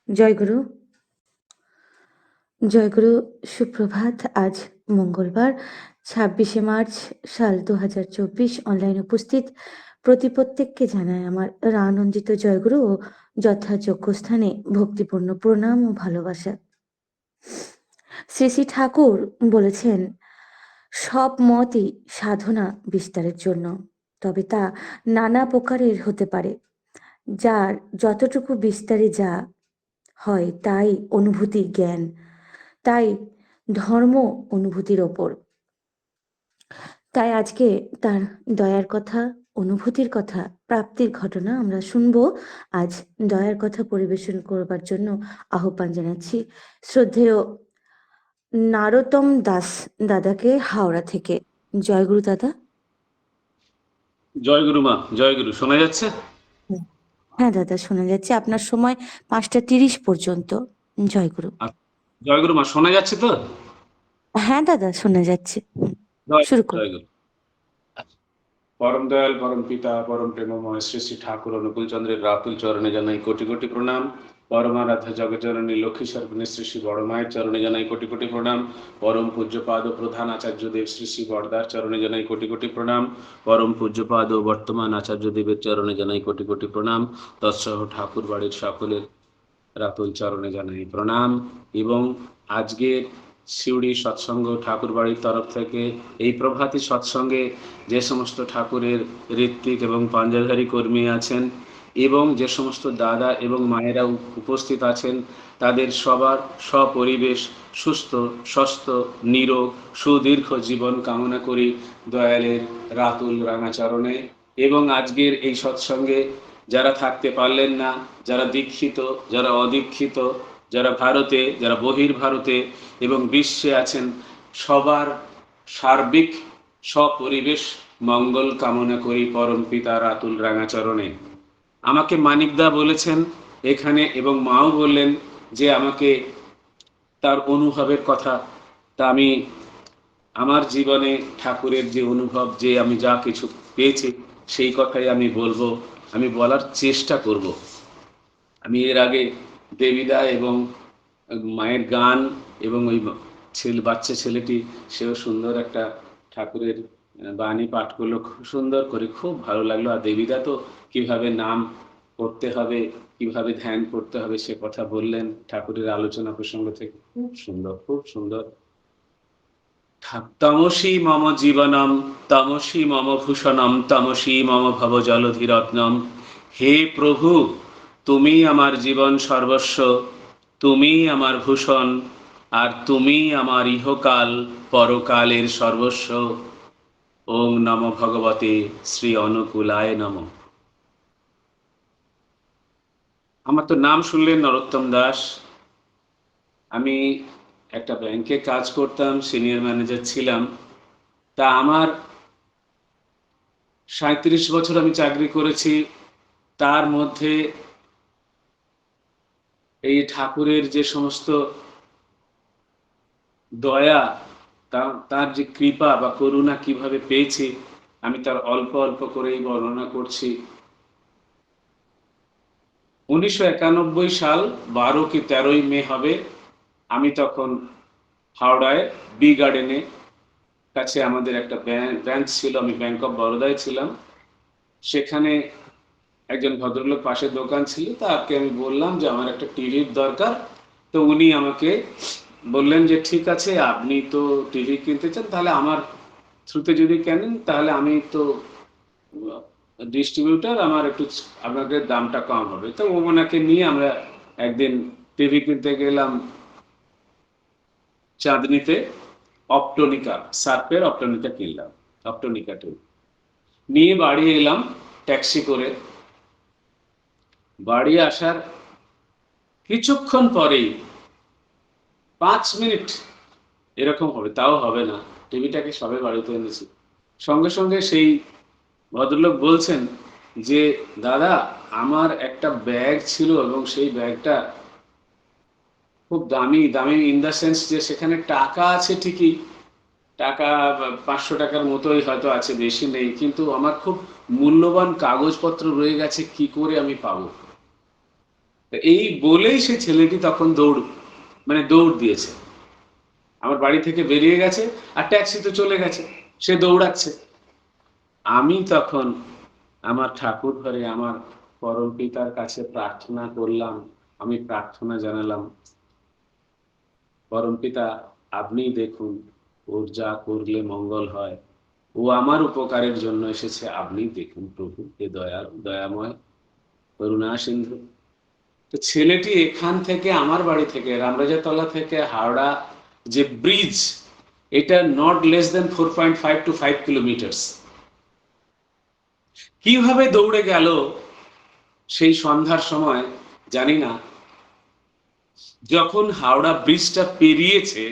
জয়গুরু, জয়গুরু, সুপ্রভাত। আজ মঙ্গলবার ২৬শে মার্চ সাল ২০২৪। অনলাইন উপস্থিত প্রত্যেককে জানায় আমার আনন্দিত জয়গুরু ও যথাযোগ্য স্থানে ভক্তিপূর্ণ প্রণাম ও ভালোবাসা। শ্রী শ্রী ঠাকুর বলেছেন, সব মতই সাধনা বিস্তারের জন্য, তবে তা নানা প্রকারের হতে পারে। যার যতটুকু বিস্তারে যা হয় তাই অনুভূতি জ্ঞান, তাই ধর্ম অনুভূতির ওপর। তাই আজকে তার দয়ার কথা, অনুভূতির কথা, প্রাপ্তির ঘটনা আমরা শুনবো। আজ দয়ার কথা পরিবেশন করবার জন্য আহ্বান জানাচ্ছি শ্রদ্ধেয় নারোত্তম দাস দাদাকে, হাওড়া থেকে। জয়গুরু দাদা। জয়গুরু মা, জয়গুরু। শোনা যাচ্ছে? হ্যাঁ দাদা, শোনা যাচ্ছে। আপনার সময় 5টা 30 পর্যন্ত। জয়গুরু। জয়গুরু মা, শোনা যাচ্ছে তো? হ্যাঁ দাদা, শোনা যাচ্ছে। শুরু করুন। জয়গুরু। পরম দয়াল, পরম পিতা, পরম প্রেমময় শ্রী শ্রী ঠাকুর অনুকূল চন্দ্রের রাতুল চরণে জানাই কোটি কোটি প্রণাম। পরমারাধ্যা জগজ্জননী লক্ষ্মী সর্বণী শ্রী শ্রী বড় মায়ের চরণে জানাই কোটি কোটি প্রণাম। পরম পূজ্যপাদ ও প্রধান আচার্যদেব শ্রী শ্রী বরদার চরণে জানাই কোটি কোটি প্রণাম। পরম পূজ্যপাদ ও বর্তমান আচার্যদেবের চরণে জানাই কোটি কোটি প্রণাম। তৎসহ ঠাকুর বাড়ির সকলের রাতুল চরণে জানাই প্রণাম। এবং আজকের শিউড়ি সৎসঙ্গ ঠাকুর বাড়ির তরফ থেকে এই প্রভাতী সৎসঙ্গে যে সমস্ত ঠাকুরের ঋত্বিক এবং পাঞ্জাধারী কর্মী আছেন এবং যে সমস্ত দাদা এবং মায়েরা উপস্থিত আছেন, তাদের সবার সপরিবেশ সুস্থ, স্বাস্থ্য, নিরোগ, সুদীর্ঘ জীবন কামনা করি দয়ালের রাতুল রাঙাচরণে। এবং আজকের এই সৎসঙ্গে যারা থাকতে পারলেন না, যারা দীক্ষিত, যারা অদীক্ষিত, যারা ভারতে, যারা বহির্ভারতে এবং বিশ্বে আছেন, সবার সার্বিক সপরিবেশ মঙ্গল কামনা করি পরম পিতার আতুল রাঙাচরণে। আমাকে মানিকদা বলেছেন এখানে এবং মাও বললেন যে আমাকে তার অনুভবের কথা, তা আমি আমার জীবনে ঠাকুরের যে অনুভব, যে আমি যা কিছু পেয়েছি সেই কথাই আমি বলবো, আমি বলার চেষ্টা করব। আমি এর আগে দেবীদা এবং মায়ের গান এবং ওই বাচ্চা ছেলেটি, সেও সুন্দর একটা ঠাকুরের বাণী পাঠ করলো খুব সুন্দর করে, খুব ভালো লাগলো। আর দেবীদা তো কিভাবে নাম করতে হবে, কিভাবে ধ্যান করতে হবে সে কথা বললেন ঠাকুরের আলোচনা প্রসঙ্গ থেকে। খুব সুন্দর, খুব সুন্দর। তমসি মম জীবনম, তমসি মম ভূষণম, তমসি মম ভব জলধিরত্নম। হে প্রভু, তুমি আমার জীবন সর্বস্ব, তুমি আমার ভূষণ, আর তুমি আমার ইহকাল পরকালের সর্বস্ব। ওং নম ভগবতে শ্রী অনুকূলায় নম। আমার তো নাম শুনলেন নরোত্তম দাস। আমি একটা ব্যাংকে কাজ করতাম, সিনিয়র ম্যানেজার ছিলাম। তা আমার 37 বছর আমি চাকরি করেছি। তার মধ্যে এই ঠাকুরের যে সমস্ত দয়া, তার যে কৃপা বা করুণা কিভাবে পেয়েছি, আমি তার অল্প অল্প করেই বর্ণনা করছি। 1991 সাল 12 কি 13ই মে হবে। আমি তখন হাওড়ায় বি গার্ডেনে কাছে আমাদের একটা ব্রাঞ্চ ছিল, আমি ব্যাংক অফ বরোদায় ছিলাম। সেখানে একজন ভদ্রলোক পাশে দোকান ছিল, তাকে আমি বললাম যে আমার একটা টিভির দরকার। তো উনি আমাকে বললেন যে ঠিক আছে, আপনি তো টিভি কিনতে চান, তাহলে আমার থ্রুতে যদি কেনেন তাহলে আমি তো ডিস্ট্রিবিউটার, আমার একটু আপনাদের দামটা কম হবে। তো ওনাকে নিয়ে আমরা একদিন টিভি কিনতে গেলাম চাঁদনিতে। অপটোনিকা, সার্পের অপটোনিকা কিনলাম, অপটোনিকা টিভি নিয়ে বাড়ি এলাম ট্যাক্সি করে। বাড়ি আসার কিছুক্ষণ পরেই, 5 মিনিট এরকম হবে, তাও হবে না, টিভিটাকে সবে বাড়িতে এনেছি, সঙ্গে সঙ্গে সেই ভদ্রলোক বলছেন যে দাদা, আমার একটা ব্যাগ ছিল এবং সেই ব্যাগটা খুব দামি, দামি ইন দ্য সেন্স যে সেখানে টাকা আছে ঠিকই, টাকা 500 টাকার মতোই হয়তো আছে, বেশি নেই, কিন্তু আমার খুব মূল্যবান কাগজপত্র রয়ে গেছে, কি করে আমি পাবো। এই বলেই সে ছেলেটি তখন দৌড় দিয়েছে, আমার বাড়ি থেকে বেরিয়ে গেছে, আর ট্যাক্সি তো চলে গেছে, সে দৌড়াচ্ছে। আমি তখন আমার ঠাকুর ঘরে আমার পরম পিতার কাছে প্রার্থনা করলাম, আমি প্রার্থনা জানালাম, পরম পিতা আপনি দেখুন, ওর যা করলে মঙ্গল হয়, ও আমার উপকারের জন্য এসেছে, আপনি দেখুন প্রভু, হে দয়াল দয়াময় করুণা সিন্ধু। তো ছেলেটি এখান থেকে, আমার বাড়ি থেকে রামরাজাতলা থেকে হাওড়া যে ব্রিজ, এটা not less than 4.5 to 5 kilometres, কিভাবে দৌড়ে গেল সেই সন্ধ্যার সময় জানি না। যখন হাওড়া ব্রিজটা পেরিয়েছে,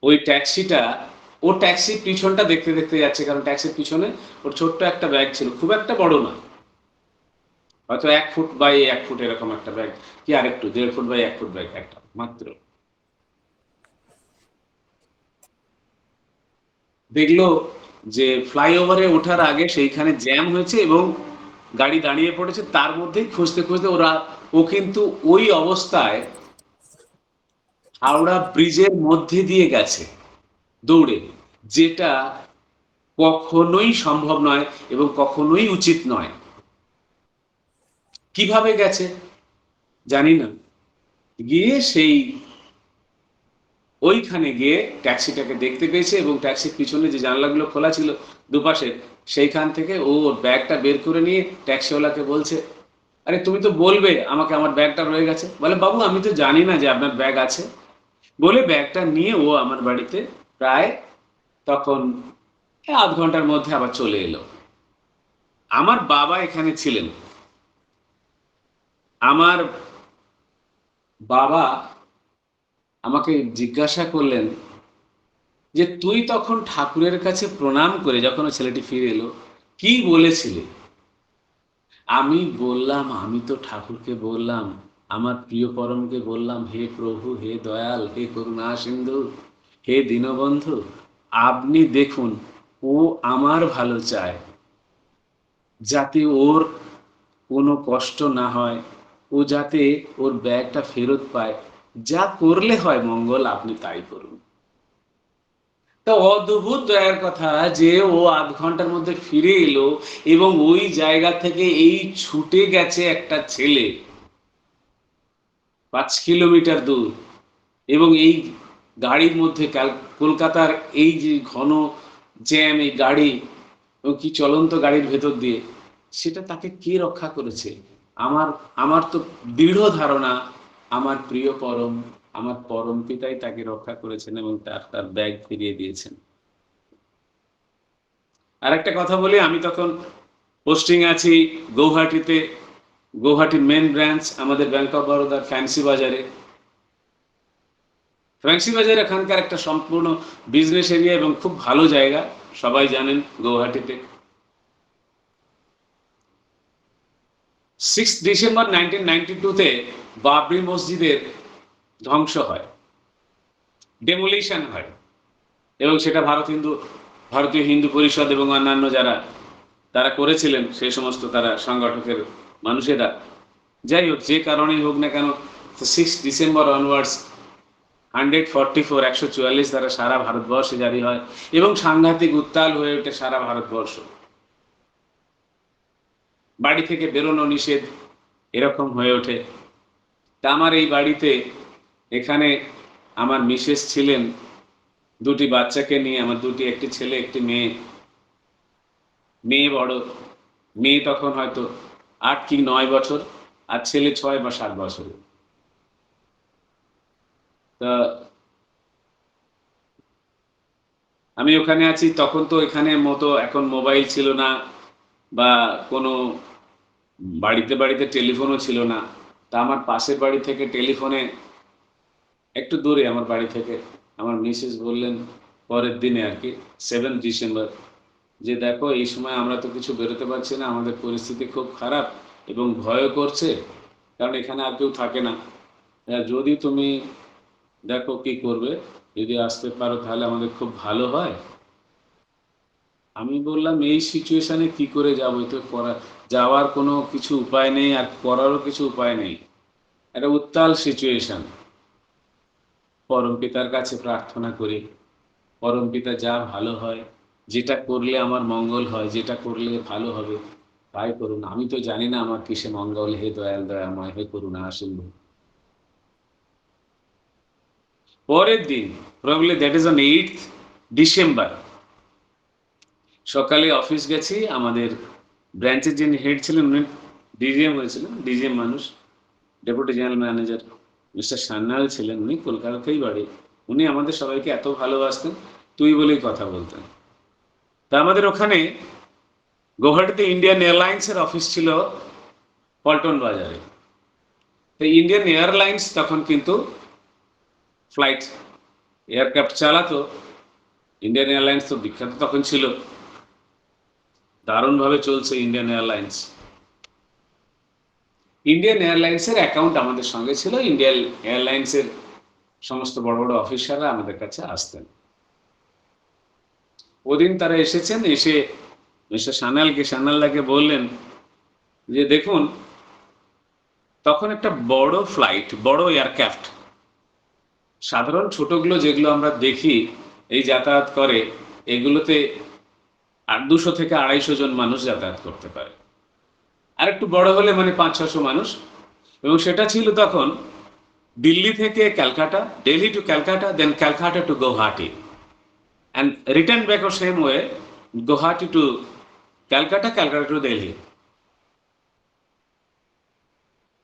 ওই ট্যাক্সিটা, ও ট্যাক্সির পিছনটা দেখতে দেখতে যাচ্ছে, কারণ ট্যাক্সির পিছনে ওর ছোট্ট একটা ব্যাগ ছিল, খুব একটা বড় না, হয়তো 1 ফুট বাই 1 ফুট এরকম একটা ব্যাগ, কি আর একটু 1.5 ফুট বাই 1 ফুট ব্যাগ একটা মাত্র। দেখলো যে ফ্লাইওভারে ওঠার আগে সেইখানে জ্যাম হয়েছে এবং গাড়ি দাঁড়িয়ে পড়েছে, তার মধ্যেই খুঁজতে খুঁজতে ও কিন্তু ওই অবস্থায় হাওড়া ব্রিজের মধ্যে দিয়ে গেছে দৌড়ে, যেটা কখনোই সম্ভব নয় এবং কখনোই উচিত নয়। কিভাবে গেছে জানি না, গিয়ে সেই ওইখানে গিয়ে ট্যাক্সিটাকে দেখতে পেয়েছে এবং ট্যাক্সির পিছনে যে জানলাগুলো খোলা ছিল দুপাশে, সেইখান থেকে ও ওর ব্যাগটা বের করে নিয়ে ট্যাক্সিওয়ালাকে বলছে, আরে তুমি তো বলবে আমাকে, আমার ব্যাগটা রয়ে গেছে। বলে, বাবু আমি তো জানি না যে আপনার ব্যাগ আছে। বলে ব্যাগটা নিয়ে ও আমার বাড়িতে প্রায় তখন আধ ঘন্টার মধ্যে আবার চলে এলো। আমার বাবা এখানে ছিলেন। আমার বাবা আমাকে জিজ্ঞাসা করলেন যে তুই তখন ঠাকুরের কাছে প্রণাম করে যখন ওই ছেলেটি ফিরে এলো, কি বলেছিলে? আমি বললাম, আমি তো ঠাকুরকে বললাম, আমার প্রিয় পরমকে বললাম, হে প্রভু, হে দয়াল, হে করুণা সিন্ধু, হে দীনবন্ধু, আপনি দেখুন, ও আমার ভালো চায়, যাতে ওর কোনো কষ্ট না হয়, ও যাতে ওর ব্যাগটা ফেরত পায়, যা করলে হয় মঙ্গল আপনি তাই করুন। তা অদ্ভুত দয়ার কথা যে ও আধ ঘন্টার মধ্যে ফিরে এলো এবং ওই জায়গা থেকে এই ছুটে গেছে একটা ছেলে 5 কিলোমিটার দূর, এবং এই গাড়ির মধ্যে কলকাতার এই যে ঘন জ্যাম, এই গাড়ি এবং কি চলন্ত গাড়ির ভেতর দিয়ে, সেটা তাকে কে রক্ষা করেছে? আমার আমার তো দৃঢ় ধারণা আমার প্রিয় পরম, আমার পরম পিতাই তাকে রক্ষা করেছেন এবং তার ব্যাগ ফিরিয়ে দিয়েছেন। আর একটা কথা বলি, আমি তখন পোস্টিং আছি গৌহাটিতে, গৌহাটির মেন ব্রাঞ্চ আমাদের ব্যাংক অফ বরোদার ফ্যান্সি বাজারে। ফ্যান্সি বাজার এখানকার একটা সম্পূর্ণ বিজনেস এরিয়া এবং খুব ভালো জায়গা, সবাই জানেন গৌহাটিতে। 6 ডিসেম্বর 1992-তে বাবরি মসজিদের ধ্বংস হয়, ডেমোলিশন হয়, এবং সেটা ভারতীয় হিন্দু পরিষদ এবং অন্যান্য যারা তারা করেছিলেন, সেই সমস্ত তারা সংগঠকের মানুষেরা, যাই হোক যে কারণেই হোক না কেন, 6 ডিসেম্বর অনওয়ার্ডস 144 দ্বারা সারা ভারতবর্ষে জারি হয় এবং সাংঘাতিক উত্তাল হয়ে ওঠে সারা ভারতবর্ষ। বাড়ি থেকে বেরোনো নিষেধ, এরকম হয়ে ওঠে। তা আমার এই বাড়িতে, এখানে আমার মিসেস ছিলেন দুটি বাচ্চাকে নিয়ে, আমার একটি ছেলে একটি মেয়ে। মেয়ে বড়, মেয়ে তখন হয়তো 8 কি 9 বছর, আর ছেলে 6 বা 7 বছরের। তা আমি ওখানে আছি, তখন তো এখানে মতো এখন মোবাইল ছিল না বা কোনো বাড়িতে বাড়িতে টেলিফোনও ছিল না। তা আমার পাশের বাড়ি থেকে টেলিফোনে, একটু দূরে আমার বাড়ি থেকে, আমার মিসেস বললেন পরের দিনে আর কি 7 ডিসেম্বর, যে দেখো এই সময় আমরা তো কিছু বেরোতে পারছি না, আমাদের পরিস্থিতি খুব খারাপ এবং ভয়ও করছে, কারণ এখানে আর কেউ থাকে না। যদি তুমি দেখো কি করবে, যদি আসতে পারো তাহলে আমাদের খুব ভালো হয়। আমি বললাম এই সিচুয়েশনে কি করে যাবো, তো যাওয়ার কোনো কিছু উপায় নেই আর করারও কিছু উপায় নেই, একটা উত্তাল সিচুয়েশন। পরমপিতার কাছে প্রার্থনা করি, পরমপিতা যা ভালো হয়, যেটা করলে আমার মঙ্গল হয়, যেটা করলে ভালো হবে তাই করুন। আমি তো জানি না আমার কিসে মঙ্গল, হে দয়াল দয়াময়, হে করুণা সিন্ধু। পরের দিন, probably that is on 8th December, সকালে অফিস গেছি। আমাদের ব্রাঞ্চের যিনি হেড ছিলেন উনি ডিজিএম হয়েছিলেন, ডিজিএম মানুষ, deputy general manager mister Sanyal ছিলেন, উনি কলকাতাতেই বাড়ি। উনি আমাদের সবাইকে এত ভালোবাসতেন, তুই বলেই কথা বলতেন। তা আমাদের ওখানে গৌহাটিতে ইন্ডিয়ান এয়ারলাইন্সের অফিস ছিল পল্টন বাজারে। তো ইন্ডিয়ান এয়ারলাইন্স তখন কিন্তু ফ্লাইট এয়ারক্রাফট চালাতো। ইন্ডিয়ান এয়ারলাইন্স তো বিখ্যাত তখন ছিল, দারুণভাবে চলছে ইন্ডিয়ান এয়ারলাইন্স। ইন্ডিয়ান এয়ারলাইন্সের অ্যাকাউন্ট আমাদের সঙ্গে ছিল, ইন্ডিয়ান এয়ারলাইন্সের সমস্ত বড় বড় অফিসাররা আমাদের কাছে আসতেন। ওদিন তারা এসেছেন, এসে মিস্টার সান্যালদাকে বললেন যে দেখুন, তখন একটা বড় ফ্লাইট, বড় এয়ারক্রাফট, সাধারণ ছোটগুলো যেগুলো আমরা দেখি এই যাতায়াত করে, এগুলোতে 200 থেকে 250 জন মানুষ যাতায়াত করতে পারে, আর একটু বড় হলে মানে 500-600 মানুষ। এবং সেটা ছিল তখন দিল্লি থেকে Calcutta, Delhi to Calcutta, then Calcutta to Guwahati, and return back ও same way, Guwahati to Calcutta, Calcutta to Delhi.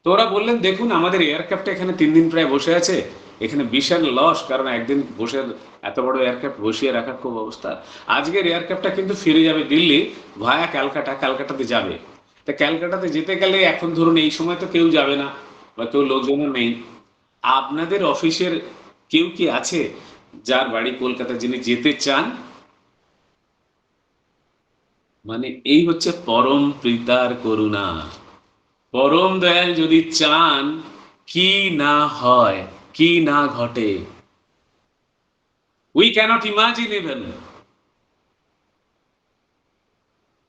তো ওরা বললেন দেখুন আমাদের এয়ারক্রাফটটা এখানে 3 দিন প্রায় বসে আছে, এখানে বিশাল লস, কারণ একদিন বসে এত বড় এয়ারক্রাফট বসিয়ে রাখার খুব অবস্থা। আজকের এয়ারক্রাফটটা কিন্তু ফিরে যাবে দিল্লি ভায়া ক্যালকাটা, ক্যালকাটাতে যাবে। তা ক্যালকাটাতে যেতে গেলে এখন ধরুন এই সময় তো কেউ যাবে না বা কেউ লোকজনও নেই। আপনাদের অফিসের কেউ কি আছে যার বাড়ি কলকাতা, যিনি যেতে চান? মানে এই হচ্ছে পরম পিতার করুণা। পরম দয়াল যদি চান, কি না হয়, কি না ঘটে, we can't imagine even.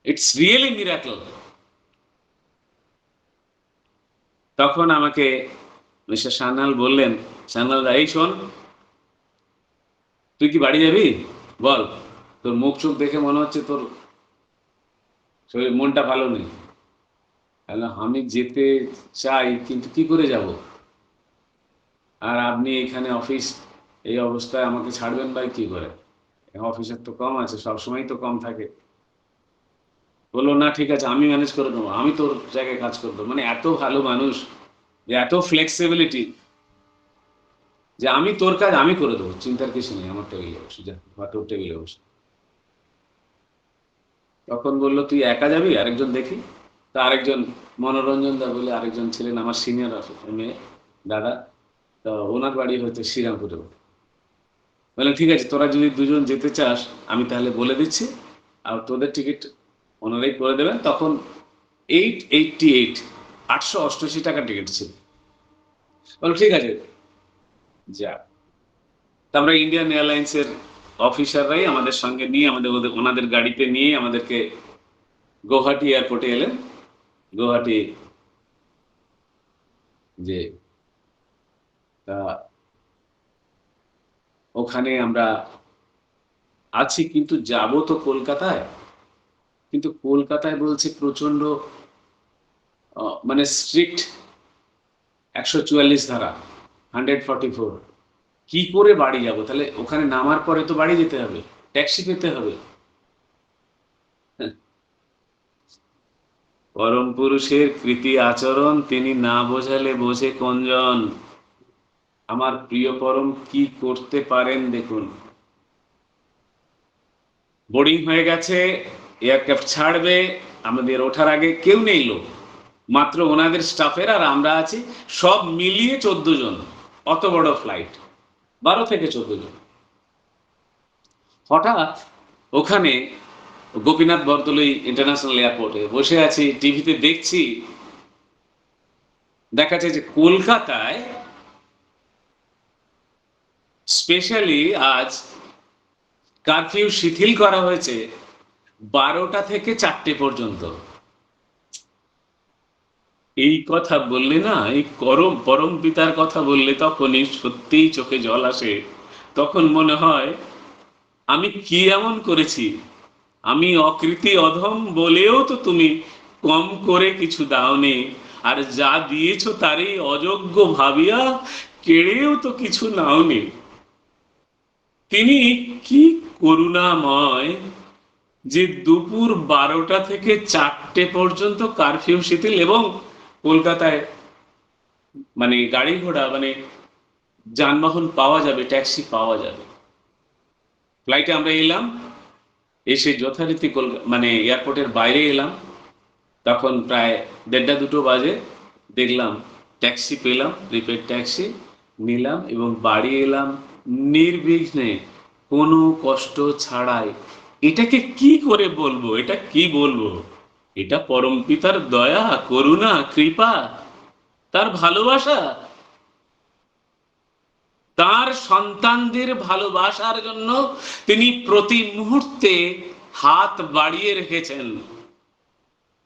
It's really miracle. তখন আমাকে মিস্টার সান্যাল বললেন, সান্যালদা এই শোন, তুই কি বাড়ি যাবি? বল, তোর মুখ চোখ দেখে মনে হচ্ছে তোর শরীর মনটা ভালো নেই। আমি যেতে চাই, কিন্তু কি করে যাব? আর আপনি এখানে অফিস এই অবস্থায় আমাকে ছাড়বেন ভাই কি করে? অফিসের তো কম আছে, সবসময় তো কম থাকে। বললো না ঠিক আছে, আমি ম্যানেজ করে দেবো, আমি তোর জায়গায় কাজ করে দেবো। মানে এত ভালো মানুষ, যে এত ফ্লেক্সিবিলিটি, যে আমি তোর কাজ আমি করে দেবো, চিন্তার কিছু নেই, আমার টেবিলে বসে যা বা তোর টেবিলে বসে। তখন বললো তুই একা যাবি, আরেকজন দেখি। তা আরেকজন মনোরঞ্জন দা বলে আরেকজন ছিলেন, আমার সিনিয়র মেয়ে দাদা, তো ওনার বাড়ি হচ্ছে শ্রীরামপুরে। বললেন ঠিক আছে, তোরা যদি দুজন যেতে চাস আমি তাহলে বলে দিচ্ছি, আর তোদের টিকিট ওনারাই করে দেবেন। তখন 888 টাকা টিকিট ছিল। বলো ঠিক আছে যা। তা আমরা ইন্ডিয়ান এয়ারলাইন্সের অফিসাররাই আমাদের সঙ্গে নিয়ে, ওনাদের গাড়িতে নিয়ে আমাদেরকে গৌহাটি এয়ারপোর্টে এলেন। গৌহাটি যে তা ওখানে আমরা আছি, কিন্তু যাব তো কলকাতায়। কিন্তু কলকাতায় বলছে প্রচন্ড মানে স্ট্রিক্ট 144 ধারা, 144। কি করে বাড়ি যাব? তাহলে ওখানে নামার পরে তো বাড়ি যেতে হবে, ট্যাক্সি পেতে হবে। হ্যাঁ, পরম পুরুষের কৃতি আচরণ তিনি না বোঝালে বোঝে কোনজন। আমার প্রিয় পরম কি করতে পারেন দেখুন। বোর্ডিং হয়ে গেছে, এয়ারক্রাফট ছাড়বে, আমাদের ওঠার আগে কেউ নেই লোক, মাত্র ওনাদের স্টাফের আর আমরা আছি, সব মিলিয়ে 14 জন। অত বড় ফ্লাইট, 12 থেকে 14 জন। হঠাৎ ওখানে গোপীনাথ বরদলৈ ইন্টারন্যাশনাল এয়ারপোর্টে বসে আছি, টিভিতে দেখছি, দেখাচ্ছে যে কলকাতায় স্পেশালি আজ কারফিউ শিথিল করা হয়েছে 12টা থেকে 4টে পর্যন্ত। এই কথা বললে না, এই পরম পিতার কথা বললে তখনই সত্যিই চোখে জল আসে। তখন মনে হয় আমি কি এমন করেছি? আমি অকৃতি অধম বলেও তো তুমি কম করে কিছু দাওনি, আর যা দিয়েছ তারই অযোগ্য ভাবিয়া কেড়েও তো কিছু নাওনি। তিনি কি করুণাময় যে দুপুর 12টা থেকে 4টে পর্যন্ত কারফিউ শিথিল, এবং কলকাতায় মানে গাড়ি ঘোড়া মানে যানবাহন পাওয়া যাবে, ট্যাক্সি পাওয়া যাবে। ফ্লাইটে আমরা এলাম, এসে যথারীতি মানে এয়ারপোর্টের বাইরে এলাম, তখন প্রায় 1:30-2টো বাজে। দেখলাম ট্যাক্সি পেলাম, প্রিপেড ট্যাক্সি নিলাম এবং বাড়ি এলাম নির্বিঘ্নে, কোনো কষ্ট ছাড়াই। এটাকে কি করে বলবো, এটা কি বলবো? এটা পরমপিতার দয়া, করুণা, কৃপা, তার ভালোবাসা, তার সন্তানদের ভালোবাসার জন্য তিনি প্রতি মুহূর্তে হাত বাড়িয়ে রেখেছেন।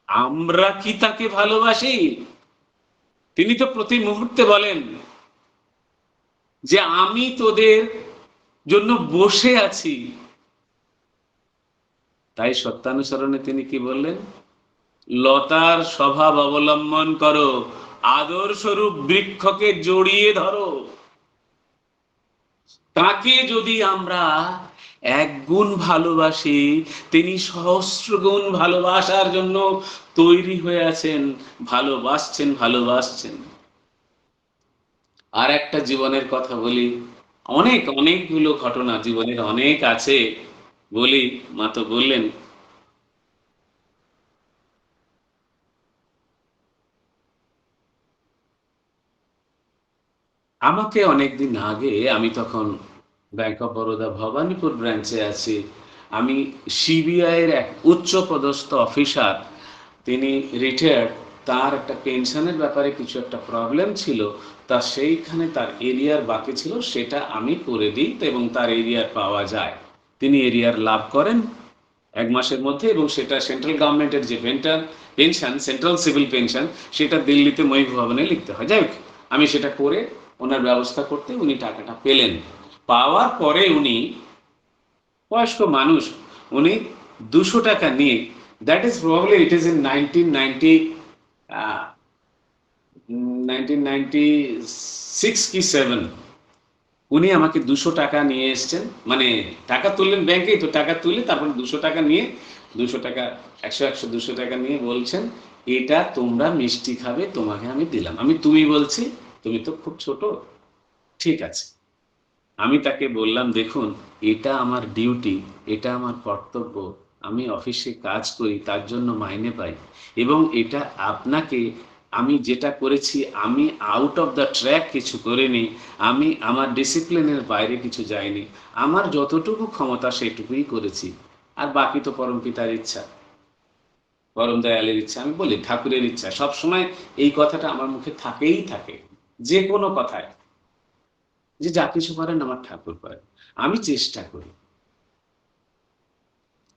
আমরা কি তাকে ভালোবাসি? তিনি তো প্রতি মুহূর্তে বলেন যে আমি তোদের জন্য বসে আছি। তাই সত্যানুসরণে তিনি কি বললেন? লতার স্বভাব অবলম্বন করো, আদর্শরূপ বৃক্ষকে জড়িয়ে ধরো। তাকে যদি আমরা 1 গুণ ভালোবাসি, তিনি সহস্র গুণ ভালোবাসার জন্য তৈরি হয়ে আছেন, ভালোবাসছেন। আর একটা জীবনের কথা বলি, অনেকগুলো ঘটনা জীবনের অনেক আছে, বলি। মা তো বললেন, আমাকে অনেকদিন আগে, আমি তখন ব্যাংক অফ বরোদা ভবানীপুর ব্রাঞ্চে আছি, আমি সিবিআই এর এক উচ্চপদস্থ অফিসার, তিনি রিটায়ার্ড, তার একটা পেনশনের ব্যাপারে কিছু একটা প্রবলেম ছিল, তা সেইখানে তার এরিয়ার বাকি ছিল, সেটা আমি করে দিই এবং তার এরিয়ার পাওয়া যায়। তিনি এরিয়ার লাভ করেন 1 মাসের মধ্যে, এবং সেটা সেন্ট্রাল গভর্নমেন্টের যে পেনশন, সেন্ট্রাল সিভিল পেনশন, সেটা দিল্লিতে মহিম ভবনে লিখতে হয়। যাই হোক, আমি সেটা করে ওনার ব্যবস্থা করতে উনি টাকাটা পেলেন। পাওয়ার পরে উনি বয়স্ক মানুষ, উনি 200 টাকা নিয়ে, that is probably it is in 1996 কি 7, উনি আমাকে 200 টাকা নিয়ে এসছেন, মানে টাকা তুললেন ব্যাংকেই, তো টাকা তুলে তারপর 200 টাকা নিয়ে, 200 টাকা, 100 200 টাকা নিয়ে বলছেন, এটা তোমরা মিষ্টি খাবে, তোমাকে আমি দিলাম। আমি তুমি বলছি, তুমি তো খুব ছোট, ঠিক আছে। আমি তাকে বললাম, দেখুন, এটা আমার ডিউটি, এটা আমার কর্তব্য, আমি অফিসে কাজ করি, তার জন্য মাইনে পাই, এবং এটা আপনাকে, আমি যেটা করেছি, আমি আউট অফ দ্য ট্র্যাক কিছু করিনি, আমি আমার ডিসিপ্লিনের বাইরে কিছু যাইনি, আমার যতটুকু ক্ষমতা সেটুকুই করেছি, আর বাকি তো পরমপিতার ইচ্ছা, পরম দয়ালের ইচ্ছা। আমি বলি ঠাকুরের ইচ্ছা, সবসময় এই কথাটা আমার মুখে থাকেই থাকে, যে কোনো কথায়, যে যা কিছু করেন আমার ঠাকুর করেন, আমি চেষ্টা করি।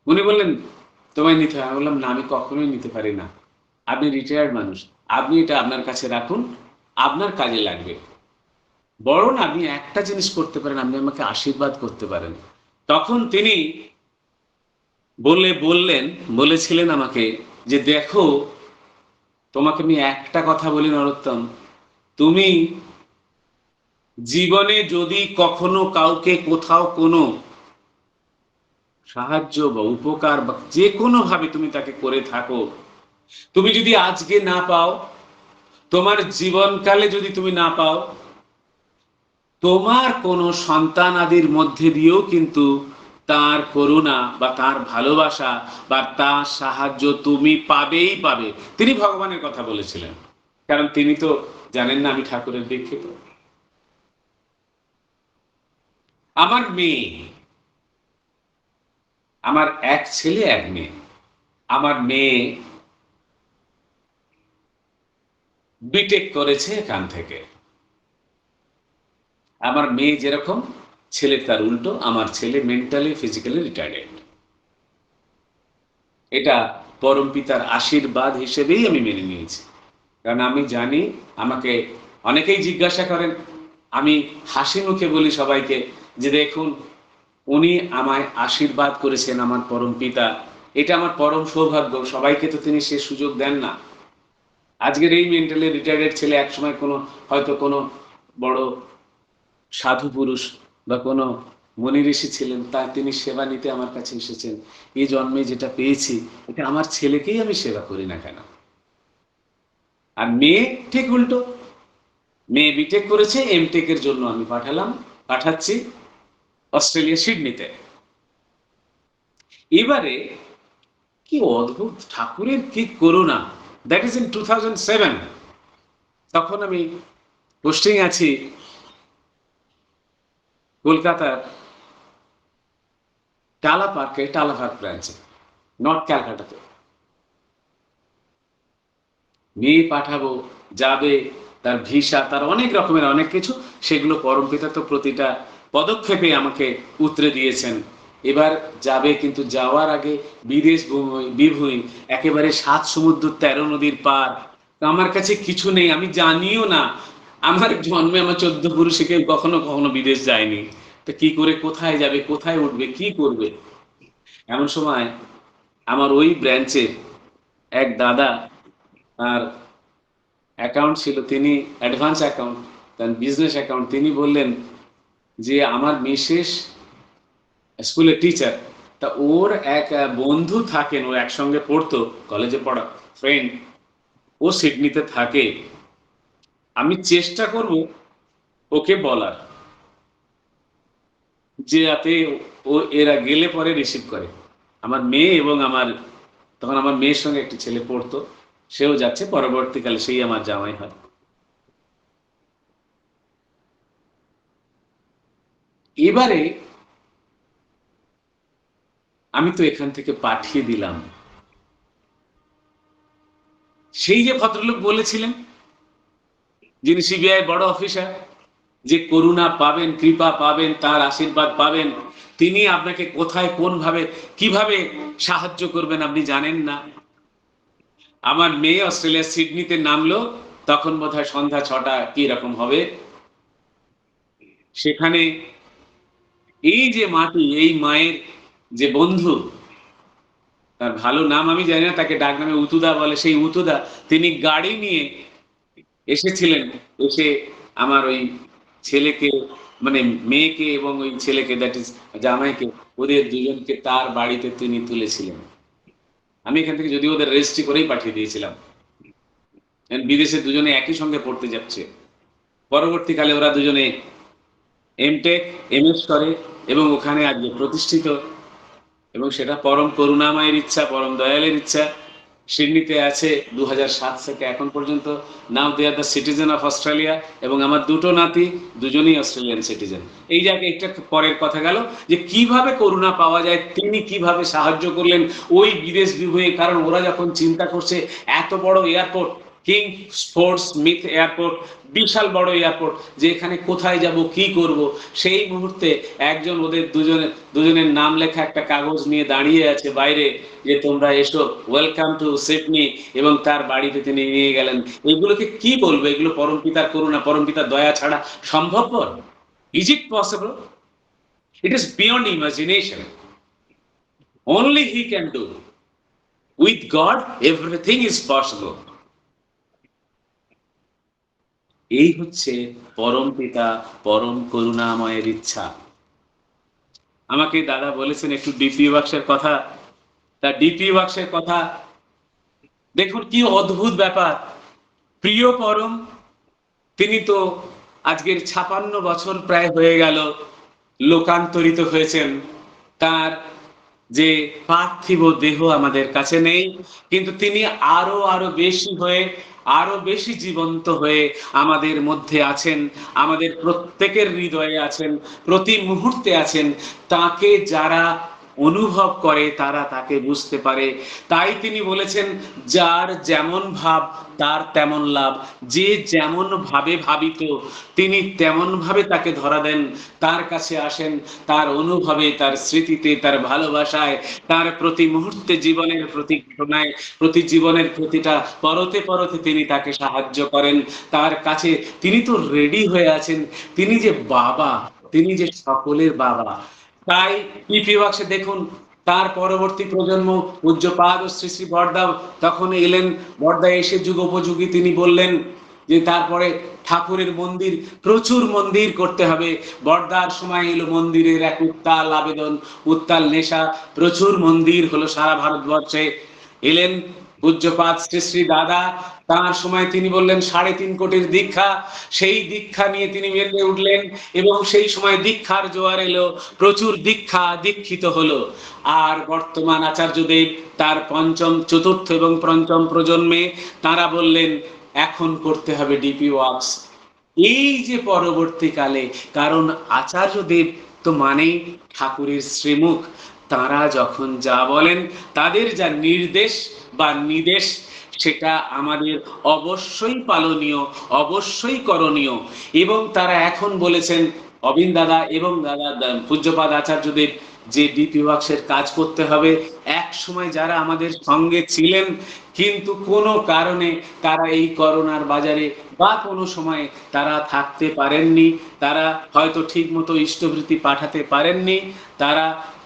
উনি বললেন, তোমায় নিতে হয়। আমি বললাম, না, আমি কখনোই নিতে পারি না, আপনি রিটায়ার্ড মানুষ, আপনি এটা আপনার কাছে রাখুন, আপনার কাজে লাগবে, বরং আপনি একটা জিনিস করতে পারেন, আপনি আমাকে আশীর্বাদ করতে পারেন। তখন তিনি বলেছিলেন আমাকে যে, দেখো, তোমাকে আমি একটা কথা বলি নরোত্তম, তুমি জীবনে যদি কখনো কাউকে কোথাও কোনো সাহায্য বা উপকার বা যে কোনো ভাবে তুমি তাকে করে থাকো, তুমি যদি আজকে না পাও, তোমার জীবনকালে যদি তুমি না পাও, তোমার কোনো সন্তান আদির মধ্যে দিয়েও কিন্তু তার করুণা বা তার ভালোবাসা বা তার সাহায্য তুমি পাবে। তিনি ভগবানের কথা বলেছিলেন, কারণ তিনি তো জানেন না আমি ঠাকুরের দীক্ষিত। আমার মেয়ে, আমার এক ছেলে এক মেয়ে, আমার মেয়ে বিটেক করেছে এখান থেকে। আমার মেয়ে যেরকম, ছেলে তার উল্টো, আমার ছেলে মেন্টালি ফিজিক্যালি রিটার্ডেড। এটা পরম পিতার আশীর্বাদ হিসেবেই আমি মেনে নিয়েছি। কারণ আমি জানি, আমাকে অনেকেই জিজ্ঞাসা করেন, আমি হাসি মুখে বলি সবাইকে যে দেখুন, উনি আমায় আশীর্বাদ করেছেন, আমার পরম পিতা। এটা আমার পরম সৌভাগ্য। সবাইকে তো তিনি সে সুযোগ দেন না। আজকের এই মেন্টালি রিটার্ডেড ছেলে একসময় হয়তো কোনো বড় সাধু পুরুষ বা কোনো মুনি ঋষি ছিলেন, তিনি সেবা নিতে আমার কাছে এসেছেন। এই জন্মে যেটা পেয়েছি, এটা আমার ছেলেকেই আমি সেবা করি না কেন? আর মেয়ে ঠিক উল্টো। মেয়ে বিটেক করেছে, এমটেক এর জন্য আমি পাঠাচ্ছি অস্ট্রেলিয়া সিডনিতে। এবারে কি অদ্ভুত, ঠাকুরের কি করুণা! That is in 2007। তখন আমি পোস্টিং আছি কলকাতার টালাপার্ক ব্রাঞ্চে, নর্থ ক্যালকাটাতে। মেয়ে পাঠাবো, যাবে, তার ভিসা, তার অনেক রকমের অনেক কিছু, সেগুলো পরমপিতা তো প্রতিটা পদক্ষেপে আমাকে উতরে দিয়েছেন। এবার যাবে, কিন্তু যাওয়ার আগে বিদেশ বিভূমি, একেবারে 7 সমুদ্র 13 নদীর পার। আমার কাছে কিছু নেই, আমি জানিও না। আমার জন্মে আমার 14 পুরুষে কেউ কখনো কখনো বিদেশ যায়নি। তো কি করে কোথায় যাবে, কোথায় উঠবে, কি করবে? এমন সময় আমার ওই ব্রাঞ্চের এক দাদা, তার অ্যাকাউন্ট ছিল, তিনি অ্যাডভান্স অ্যাকাউন্ট, তার বিজনেস অ্যাকাউন্ট, তিনি বললেন যে আমার মিসেস স্কুলের টিচার, তা ওর এক বন্ধু থাকেন, ও একসঙ্গে পড়তো, কলেজে পড়া ফ্রেন্ড, ও সিডনিতে থাকে। আমি চেষ্টা করব ওকে বলার যে যাতে ও এরা গেলে পরে রিসিভ করে। আমার মেয়ে এবং তখন আমার মেয়ের সঙ্গে একটি ছেলে পড়তো, সেও যাচ্ছে, পরবর্তীকালে সেই আমার জামাই হয়। এবারে আমি তো এখান থেকে পাঠিয়ে দিলাম। সেই যে ভদ্রলোক বলেছিলেন, যিনি সিবিআই বড় অফিসার, যে করুণা পাবেন, কৃপা পাবেন, তার আশীর্বাদ পাবেন, তিনি আপনাকে কোথায়, কোনভাবে, কিভাবে সাহায্য করবেন আপনি জানেন না। আমার মেয়ে অস্ট্রেলিয়ার সিডনিতে নামলো, তখন বোধহয় সন্ধ্যা 6টা কি রকম হবে। সেখানে এই যে মাটি, এই মায়ের যে বন্ধু, তার ভালো নাম আমি জানি না, তাকে ডাক নামে উতুদা বলে, সেই উতুদা তিনি গাড়ি নিয়ে এসেছিলেন। এসে আমার ওই ছেলেকে, মানে মেয়েকে এবং ওই ছেলেকে, দ্যাট ইজ জামাইকে, ওদের দুজনকে তার বাড়িতে তিনি তুলেছিলেন। আমি এখান থেকে যদিও ওদের রেজিস্ট্রি করেই পাঠিয়ে দিয়েছিলাম। বিদেশে দুজনে একই সঙ্গে পড়তে যাচ্ছে। পরবর্তীকালে ওরা দুজনে এমটেক এমএস করে এবং ওখানে আজকে প্রতিষ্ঠিত। এবং সেটা পরম করুণাময়ের ইচ্ছা, পরম দয়ালের ইচ্ছা। সিডনিতে আছে 2007 থেকে এখন পর্যন্ত। Now they are the citizen of Australia. এবং আমার দুটো নাতি, দুজনেই অস্ট্রেলিয়ান সিটিজেন। এই জায়গায় একটা পরের কথা গেল যে কিভাবে করুণা পাওয়া যায়, তিনি কিভাবে সাহায্য করলেন ওই বিদেশ বিভূয়ে। কারণ ওরা যখন চিন্তা করছে, এত বড় airport, Kingsford Smith airport, বিশাল বড় এয়ারপোর্ট, যে এখানে কোথায় যাব, কি করব, সেই মুহূর্তে একজন ওদের দুজনের নাম লেখা একটা কাগজ নিয়ে দাঁড়িয়ে আছে বাইরে, যে তোমরা এসো, ওয়েলকাম টু সিডনি, এবং তার বাড়িতে তিনি নিয়ে গেলেন। এগুলোকে কি বলবো? এগুলো পরমপিতার করুণা, পরমপিতার দয়া ছাড়া সম্ভবপর? Is it possible? It is beyond imagination. Only he can do. With god everything is possible. এই হচ্ছে পরম পিতা, পরম করুণাময়ের ইচ্ছা। আমাকে দাদা বলেছেন একটু ডিপি বাক্সের কথা। তা ডিপি বাক্সের কথা দেখুন, কি অদ্ভুত ব্যাপার। প্রিয় পরম, তিনি তো আজকের 56 বছর প্রায় হয়ে গেল লোকান্তরিত হয়েছেন। তার যে পার্থিব দেহ আমাদের কাছে নেই, কিন্তু তিনি আরো আরো বেশি হয়ে, আরো বেশি জীবন্ত হয়ে আমাদের মধ্যে আছেন, আমাদের প্রত্যেকের হৃদয়ে আছেন, প্রতি মুহূর্তে আছেন। তাকে যারা অনুভব করে, তারা তাকে বুঝতে পারে। তাই তিনি বলেছেন, যার যেমন ভাব তার তেমন লাভ। যে যেমন ভাবে ভাবিত তিনি তেমন ভাবে তাকে ধরা দেন, তার কাছে আসেন, তার অনুভবে, তার স্মৃতিতে, তার ভালোবাসায়, তার প্রতি মুহূর্তে, জীবনের প্রতি ঘটনায়, প্রতি জীবনের প্রতিটা পরতে পরতে তিনি তাকে সাহায্য করেন। তার কাছে তিনি তো রেডি হয়ে আছেন, তিনি যে বাবা, তিনি যে সকলের বাবা। তাই পিপি বাক্সে দেখুন, তার পরবর্তী প্রজন্ম পূজ্যপাদ ও শ্রী শ্রী বড়দা তখন এলেন। বড়দা এসে যুগোপযোগী তিনি বললেন যে তারপরে ঠাকুরের মন্দির, প্রচুর মন্দির করতে হবে। বড়দার সময় এলো মন্দিরের এক উত্তাল আবেদন, উত্তাল নেশা, প্রচুর মন্দির হলো সারা ভারতবর্ষে। এলেন পূজ্যপাদ শ্রী শ্রী দাদা, তার সময় তিনি বললেন 3.5 কোটির দীক্ষা। সেই দীক্ষা নিয়ে তিনি মেতে উঠলেন এবং সেই সময় দীক্ষার জোয়ার এলো, প্রচুর দীক্ষা, দীক্ষিত হলো। আর বর্তমান আচার্যদেব তার পঞ্চম, চতুর্থ এবং পঞ্চম প্রজন্মে তারা বললেন এখন করতে হবে ডিপি ওয়ার্কস। এই যে পরবর্তীকালে, কারণ আচার্যদেব তো মানেই ঠাকুরের শ্রীমুখ, তারা যখন যা বলেন, তাদের যা নির্দেশ বা নিদেশ, সেটা আমাদের অবশ্যই পালনীয়, অবশ্যই করণীয়। এবং তারা এখন বলেছেন, অবিন দাদা এবং দাদা পূজ্যপাদ আচার্যদেব, যে ডিপি ওয়ার্কসের কাজ করতে হবে। এক সময় যারা আমাদের সঙ্গে ছিলেন, কিন্তু কোনো কারণে তারা এই করোনার বাজারে বা কোনো সময় তারা থাকতে পারেননি, তারা হয়তো ঠিক মতো ইষ্টবৃত্তি পাঠাতে পারেননি, তারা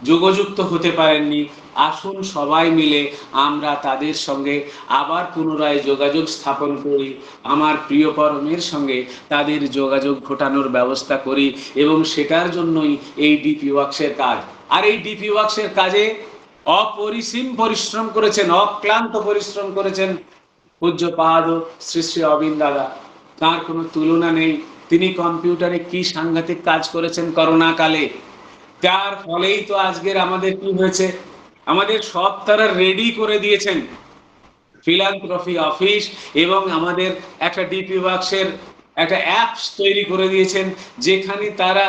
যোগযুক্ত হতে পারেননি। আসুন সবাই মিলে আমরা তাদের সঙ্গে আবার পুনরায় যোগাযোগ স্থাপন করি, আমার প্রিয় পরমের সঙ্গে তাদের যোগাযোগ ঘটানোর ব্যবস্থা করি, এবং সেটার জন্যই এই ডিপি ওয়ার্কসের কাজ। আর এই ডিপি ওয়ার্কসের কাজে অপরিসীম পরিশ্রম করেছেন, অক্লান্ত পরিশ্রম করেছেন পূজ্যপাদ শ্রী শ্রী অবিন্দ দাদা, তার কোনো তুলনা নেই। তিনি কম্পিউটারে কি সাংঘাতিক কাজ করেছেন করোনা কালে, যার ফলেই তো আজকের আমাদের কি হয়েছে, আমাদের সব তারা রেডি করে দিয়েছেন। ফিলান্থ্রপি অফিস এবং আমাদের একটা ডিপি ওয়ার্কসের একটা অ্যাপস তৈরি করে দিয়েছেন, যেখানে তারা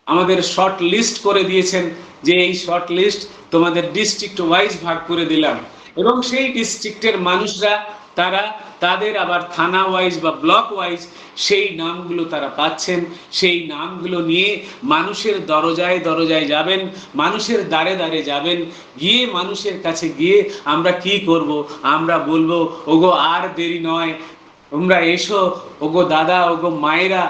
আমাদের শর্ট লিস্ট করে দিয়েছেন যে এই শর্ট লিস্ট তোমাদের ডিস্ট্রিক্ট ওয়াইজ ভাগ করে দিলাম, এবং সেই ডিস্ট্রিক্টের মানুষরা তারা তাদের আবার থানা ওয়াইজ বা ব্লক ওয়াইজ সেই নামগুলো তারা পাচ্ছেন। সেই নামগুলো নিয়ে মানুষের দরজায় দরজায় যাবেন, মানুষের দ্বারে দ্বারে যাবেন, গিয়ে মানুষের কাছে গিয়ে আমরা কি করব, আমরা বলবো ওগো আর দেরি নয়, তোমরা এসো, ওগো দাদা, ওগো মায়েরা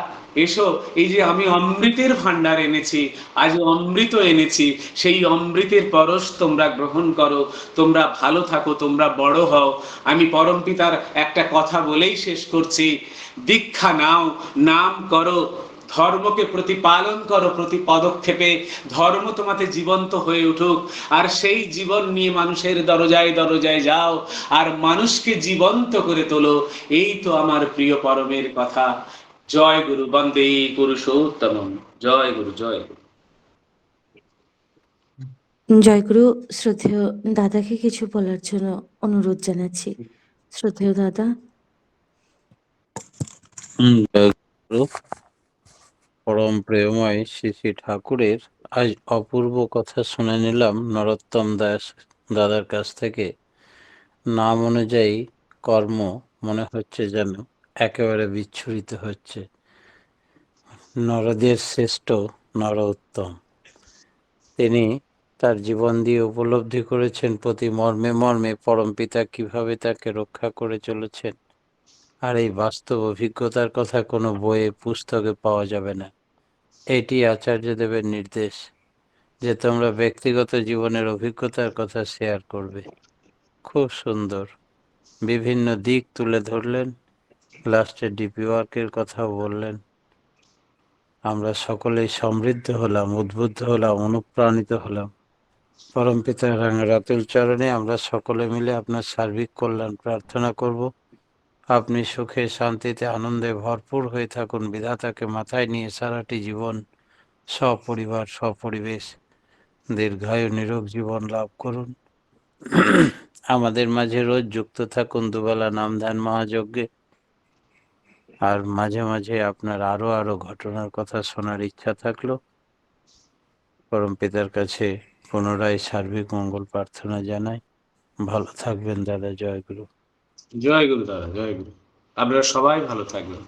এসো, এই যে আমি অমৃতের ভান্ডার এনেছি, আজ অমৃত এনেছি, সেই অমৃতের পরশ তোমরা গ্রহণ করো, তোমরা ভালো থাকো, তোমরা বড় হও। আমি পরমপিতার একটা কথা বলেই শেষ করছি, দীক্ষা নাও, নাম করো, ধর্মকে প্রতিপালন করো, প্রতি পদক্ষেপে ধর্ম তোমাতে জীবন্ত হয়ে উঠুক, আর সেই জীবন নিয়ে মানুষের দরজায় দরজায় যাও, আর মানুষকে জীবন্ত করে তোলো। এই তো আমার প্রিয় পরমের কথা। জয় গুরু, বন্দে পুরুষোত্তম। জয় গুরু, জয় গুরু। জয়গুরু। শ্রদ্ধেয় দাদাকে কিছু বলার জন্য অনুরোধ জানাচ্ছি। শ্রদ্ধেয় দাদা। জয়গুরু। পরম প্রেমময় শ্রী শ্রী ঠাকুরের আজ অপূর্ব কথা শুনে নিলাম নরোত্তম দাস দাদার কাছ থেকে। নাম অনুযায়ী কর্ম মনে হচ্ছে যেন একেবারে বিচ্ছুরিত হচ্ছে। নরদের শ্রেষ্ঠ নরোত্তম, তিনি তার জীবন দিয়ে উপলব্ধি করেছেন প্রতি মর্মে মর্মে পরমপিতা কিভাবে তাকে রক্ষা করে চলেছেন। আর এই বাস্তব অভিজ্ঞতার কথা কোনো বইয়ে পুস্তকে পাওয়া যাবে না। এটি আচার্যদেবের নির্দেশ যে তোমরা ব্যক্তিগত জীবনের অভিজ্ঞতার কথা শেয়ার করবে। খুব সুন্দর বিভিন্ন দিক তুলে ধরলেন, লাস্টে ডিপি ওয়ার্কের কথাও বললেন। আমরা সকলেই সমৃদ্ধ হলাম, উদ্বুদ্ধ হলাম, অনুপ্রাণিত হলাম। পরমপিতার রাতুল চরণে আমরা সকলে মিলে আপনার সার্বিক কল্যাণ প্রার্থনা করব। আপনি সুখে শান্তিতে আনন্দে ভরপুর হয়ে থাকুন, বিধাতাকে মাথায় নিয়ে সারাটি জীবন সপরিবার সপরিবেশ দীর্ঘায়ু নিরোগ জীবন লাভ করুন। আমাদের মাঝে রোজ যুক্ত থাকুন দুবেলা নাম ধ্যান মহাযজ্ঞে। আর মাঝে মাঝে আপনার আরো আরো ঘটনার কথা শোনার ইচ্ছা থাকলো পরমপিতার কাছে পুনরায় সার্বিক মঙ্গল প্রার্থনা জানাই। ভালো থাকবেন দাদা, জয়গুরু। জয় গুরু দাদা, জয় গুরু। আপনারা সবাই ভালো থাকবেন।